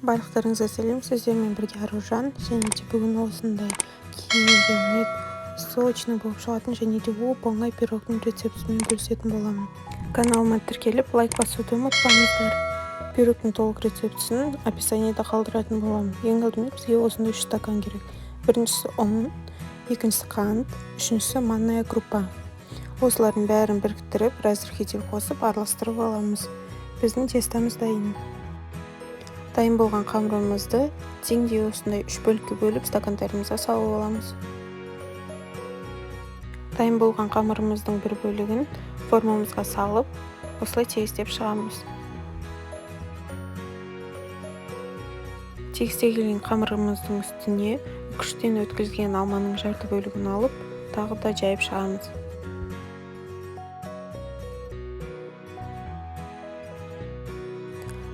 Барлықтарыңызға сәлем, сіздермен бірге Аружан, және де бүгін осындай керемет, сочный болып шығатын және де оп-оңай пирогтың рецептісімен бөлісетін боламын. Каналыма тіркеліп, лайк басуды ұмытпаңыздар. Пирогтың толық рецептісін описаниеда қалдыратын боламын. Ең алдымен бізге осындай 3 стакан керек. Біріншісі ұн, екіншісі қант, үшіншісі манная крупа. Осылардың бәрін біріктіріп, разрыхитель қосып, араластырып аламыз. Біздің тестамыз дайын. Дайын болған қамырымызды теңдей осындай 3 бөлікке бөліп, стакандарымызға салып аламыз. Дайын болған қамырымыздың бір бөлігін формамызға салып, осылай тегістеп шығамыз. Тегістелген қамырымыздың үстіне үкіштен өткізілген алманың жарты бөлігін алып, тағы да жайып шығамыз.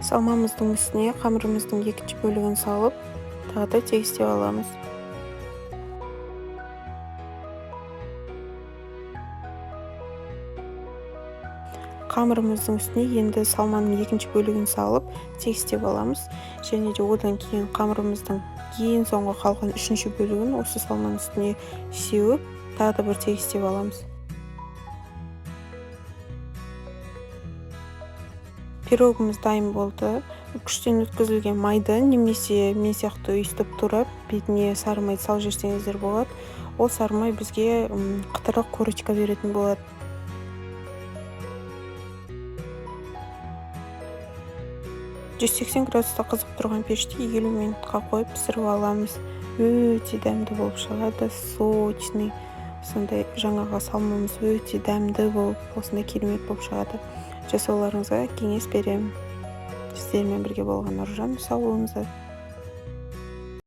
Салмамыздың үстіне қамырымыздың екінші бөлігін салып, тағы да тегістеп аламыз. Қамырымыздың үстіне енді салманың екінші бөлігін салып, тегістеп аламыз. Және де одан кейін қамырымыздың ең соңғы қалған үшінші бөлігін осы салманың үстіне сеуіп, тағы да бір тегістеп аламыз. Пирогымыз дайын болды. Үкіштен өткізілген майды немесе мен сияқты өйстіп тұрып, бетіне сары майды салып жіберсеңіздер болады. Ол сары май бізге қытырлық корочка беретін болады. «180 градуста қызып тұрған пеште 50 минутқа қойып пісіріп аламыз. Өте дәмді болып шығады, сочный. Сондай жаңағы салмамыз өте дәмді болып, осындай керемет болып шығады. Жасауларыңызға кеңес беремін. Сіздермен бірге болған Аружан, сау болыңыздар.